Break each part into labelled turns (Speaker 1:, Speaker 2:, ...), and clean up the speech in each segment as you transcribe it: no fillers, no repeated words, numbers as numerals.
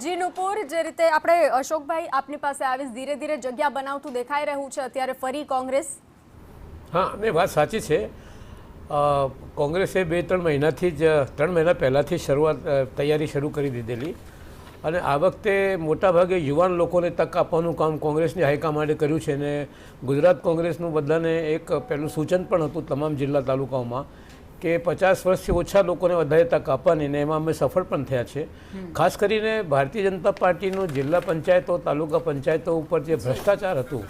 Speaker 1: જી નુપુર, જે રીતે આપણે અશોકભાઈ આપની પાસે આવીશ, ધીરે ધીરે જગ્યા બનાવતું દેખાઈ રહ્યું છે અત્યારે ફરી કોંગ્રેસ.
Speaker 2: હા, અને વાત સાચી છે. કોંગ્રેસે 2-3 મહિનાથી જ 3 મહિના પહેલાંથી તૈયારી શરૂ કરી દીધેલી અને આ વખતે મોટાભાગે યુવાન લોકોને તક આપવાનું કામ કોંગ્રેસની હાઈકમાન્ડે કર્યું છે. અને ગુજરાત કોંગ્રેસનું બધાને એક પહેલું સૂચન પણ હતું તમામ જિલ્લા તાલુકાઓમાં કે 50 વર્ષથી ઓછા લોકોને વધારે તક આપવાની, ને એમાં અમે સફળ પણ થયા છે. ખાસ કરીને ભારતીય જનતા પાર્ટીનું જિલ્લા પંચાયતો તાલુકા પંચાયતો ઉપર જે ભ્રષ્ટાચાર હતું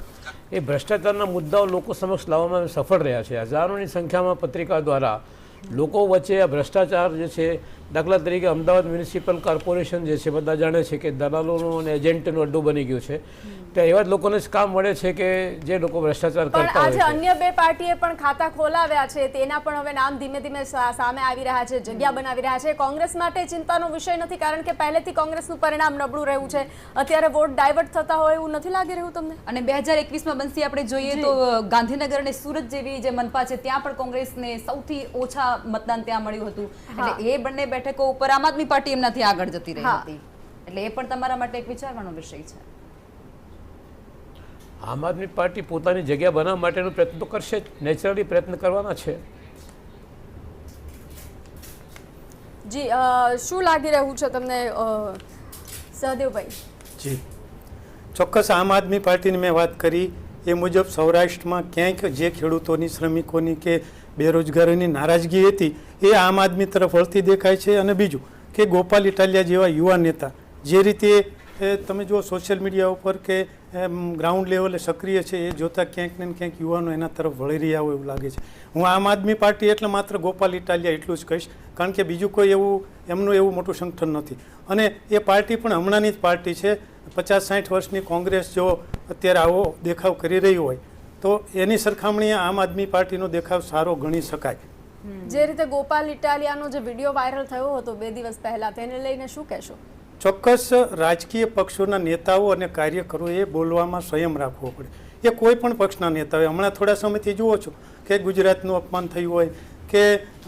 Speaker 2: એ ભ્રષ્ટાચારના મુદ્દાઓ લોકો સમક્ષ લાવવામાં સફળ રહ્યા છે. હજારોની સંખ્યામાં પત્રિકા દ્વારા લોકો વચ્ચે આ ભ્રષ્ટાચાર જે છે, દાખલા તરીકે અમદાવાદ મ્યુનિસિપલ કોર્પોરેશન જે છે બધા જાણે છે કે દલાલોનું અને એજન્ટનું અડ્ડો બની ગયું છે. ત્યાં એવા જ લોકોને જ કામ મળે છે કે જે લોકો ભ્રષ્ટાચાર કરતા હોય છે.
Speaker 1: આજે અન્ય 2 પાર્ટીએ પણ ખાતા ખોલાવ્યા છે, તેના પણ હવે નામ ધીમે ધીમે સામે આવી રહ્યા છે, જગ્યા બનાવી રહ્યા છે. કોંગ્રેસ માટે ચિંતાનો વિષય નથી, કારણ કે પહેલેથી કોંગ્રેસનું પરિણામ નબળું રહ્યું છે. અત્યારે વોટ ડાયવર્ટ થતા હોય એવું નથી લાગી રહ્યું તમને?
Speaker 3: અને 2021માં બંસી આપણે જોઈએ તો ગાંધીનગર અને સુરત જેવી જે મનપા છે ત્યાં પણ કોંગ્રેસને સૌથી ઓછા મતદાન ત્યાં મળ્યું હતું. એટલે એ બંને બેઠકો ઉપર આમ આદમી પાર્ટી એમનાથી આગળ જતી રહી હતી. એટલે એ પણ તમારા માટે એક વિચારવાનો વિષય છે.
Speaker 2: આમ આદમી પાર્ટી પોતાની જગ્યા બનાવવા માટેનો પ્રયત્ન તો કરશે જ, નેચરલી પ્રયત્ન કરવાના છે.
Speaker 1: જી, શું લાગી રહ્યું છે તમને સહદેવભાઈ?
Speaker 4: જી ચોક્કસ, આમ આદમી પાર્ટીની મેં વાત કરી એ મુજબ સૌરાષ્ટ્રમાં ક્યાંક જે ખેડૂતોની, શ્રમિકોની કે બેરોજગારીની નારાજગી હતી એ આમ આદમી તરફ વળતી દેખાય છે. અને બીજું કે ગોપાલ ઇટાલિયા જેવા યુવા નેતા જે રીતે તમે જો સોશિયલ મીડિયા ઉપર કે ગ્રાઉન્ડ લેવલે સક્રિય છે એ જોતાં ક્યાંક ને ક્યાંક યુવાનો એના તરફ વળી રહ્યા હોય એવું લાગે છે. હું આમ આદમી પાર્ટી એટલે માત્ર ગોપાલ ઇટાલિયા એટલું જ કહીશ, કારણ કે બીજું કોઈ એમનું એવું મોટું સંગઠન નથી. અને એ પાર્ટી પણ હમણાંની જ પાર્ટી છે. 50-60 વર્ષની કોંગ્રેસ જો અત્યારે આવો દેખાવ કરી રહી હોય તો એની સરખામણીએ આમ આદમી પાર્ટીનો દેખાવ સારો ગણી શકાય.
Speaker 1: જે રીતે ગોપાલ ઇટાલિયાનો જે વિડીયો વાયરલ થયો હતો 2 દિવસ પહેલા, તેને લઈને શું કહેશો?
Speaker 4: ચોક્કસ રાજકીય પક્ષોના નેતાઓ અને કાર્યકરોએ બોલવામાં સંયમ રાખવો પડે. એ કોઈ પણ પક્ષના નેતા હોય, હમણાં થોડા સમયથી જુઓ છો કે ગુજરાતનું અપમાન થયું હોય કે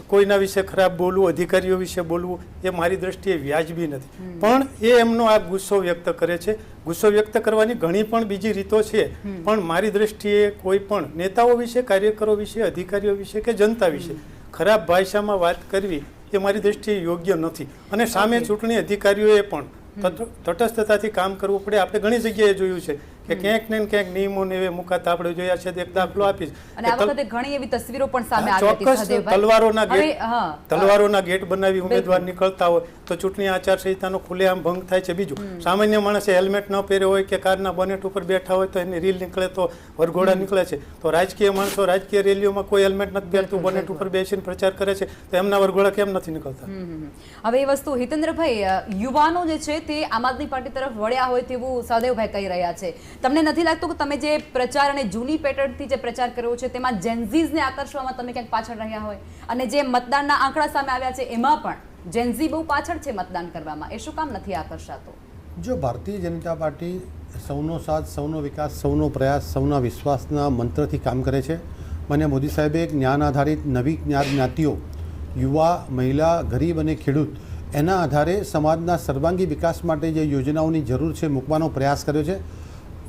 Speaker 4: કોઈના વિશે ખરાબ બોલવું, અધિકારીઓ વિશે બોલવું, એ મારી દ્રષ્ટિએ વ્યાજબી નથી. પણ એ એમનો આ ગુસ્સો વ્યક્ત કરે છે. ગુસ્સો વ્યક્ત કરવાની ઘણી પણ બીજી રીતો છે, પણ મારી દ્રષ્ટિએ કોઈ પણ નેતાઓ વિશે, કાર્યકરો વિશે, અધિકારીઓ વિશે કે જનતા વિશે ખરાબ ભાષામાં વાત કરવી એ મારી દ્રષ્ટિએ યોગ્ય નથી. અને સામે ચૂંટણી અધિકારીઓએ પણ તટસ્થતાથી કામ કરવું પડે. આપણે ઘણી જગ્યાએ જોયું છે કે ક્યાંક ને ક્યાંક નિયમોને એવે મુકાતા આપણે જોયા છે. એક દાખલો આપીશ,
Speaker 3: અને આ વખતે ઘણી એવી તસવીરો પણ સામે આવી હતી.
Speaker 4: ચોક્કસ તલવારોના ગેટ બનાવી ઉમેદવાર નીકળતા હોય તો ચૂંટણી આચારસંહિતાનો ખુલ્લેઆમ ભંગ થાય છે. બીજું, સામાન્ય માણસે હેલ્મેટ ન પહેર્યો હોય કે કારના બોનેટ ઉપર બેઠા હોય તો એની રીલ નીકળે તો વરઘોડા નીકળે છે. તો રાજકીય માણસો રાજકીય રેલીઓમાં કોઈ હેલ્મેટ નથી પહેરતું, બોનેટ ઉપર બેસીને પ્રચાર કરે છે, તો એમના વરઘોડા કેમ નથી નીકળતા?
Speaker 3: હવે એ વસ્તુ હિતેન્દ્રભાઈ, યુવાનો જે છે તે આમ આદમી પાર્ટી તરફ વળ્યા હોય તેવું સહદેવભાઈ કહી રહ્યા છે. તમને નથી લાગતું કે તમે જે પ્રચાર અને જૂની પેટર્નથી જે પ્રચાર કર્યો છે તેમાં જેન્ઝીઝને આકર્ષવામાં તમે ક્યાંક પાછળ રહ્યા હોય? અને જે મતદાનના આંકડા સામે આવ્યા છે એમાં પણ જેન્ઝી બહુ પાછળ છે મતદાન કરવામાં, એ શું કામ નથી આકર્ષાતો?
Speaker 5: જો ભારતીય જનતા પાર્ટી સૌનો સાથ, સૌનો વિકાસ, સૌનો પ્રયાસ, સૌના વિશ્વાસના મંત્રથી કામ કરે છે. માન્ય મોદી સાહેબે એક જ્ઞાન આધારિત નવી જ્ઞાતિઓ, યુવા, મહિલા, ગરીબ અને ખેડૂત એના આધારે સમાજના સર્વાંગી વિકાસ માટે જે યોજનાઓની જરૂર છે મૂકવાનો પ્રયાસ કર્યો છે.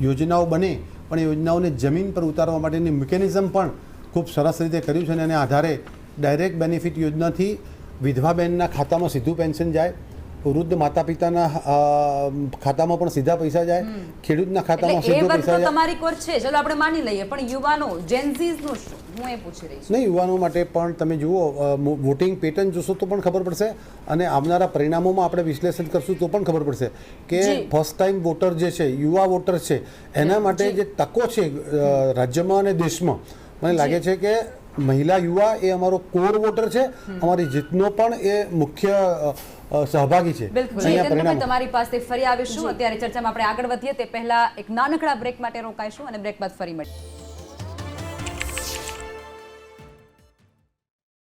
Speaker 5: યોજનાઓ બને પણ એ યોજનાઓને જમીન પર ઉતારવા માટેની મિકેનિઝમ પણ ખૂબ સરસ રીતે કર્યું છે. અને એના આધારે ડાયરેક્ટ બેનિફિટ યોજનાથી વિધવા બહેનના ખાતામાં સીધું પેન્શન જાય, વૃદ્ધ માતા પિતાના ખાતામાં પણ સીધા પૈસા જાય, ખેડૂતના ખાતામાં સીધો પૈસા જાય.
Speaker 3: તમારી કોર છે, ચલો આપણે માની લઈએ, પણ યુવાનો જેન્ઝીઝનું શું? હું એ પૂછી રહી છું.
Speaker 5: નહીં, યુવાનો માટે પણ તમે જુઓ, વોટિંગ પેટર્ન જોશો તો પણ ખબર પડશે અને આવનારા પરિણામોમાં આપણે વિશ્લેષણ કરશું તો પણ ખબર પડશે કે ફર્સ્ટ ટાઈમ વોટર જે છે, યુવા વોટર છે, એના માટે જે તકો છે રાજ્યમાં અને દેશમાં, મને લાગે છે કે મહિલા યુવા એ અમારો કોર વોટર છે. અમારી જીતનો પણ એ મુખ્ય સહભાગી છે.
Speaker 3: બિલકુલ, તમારી પાસે ફરી આવીશું. અત્યારે ચર્ચામાં આપણે આગળ વધીએ તે પહેલા એક નાનકડા બ્રેક માટે રોકાઈશું અને બ્રેક બાદ ફરી મળીએ.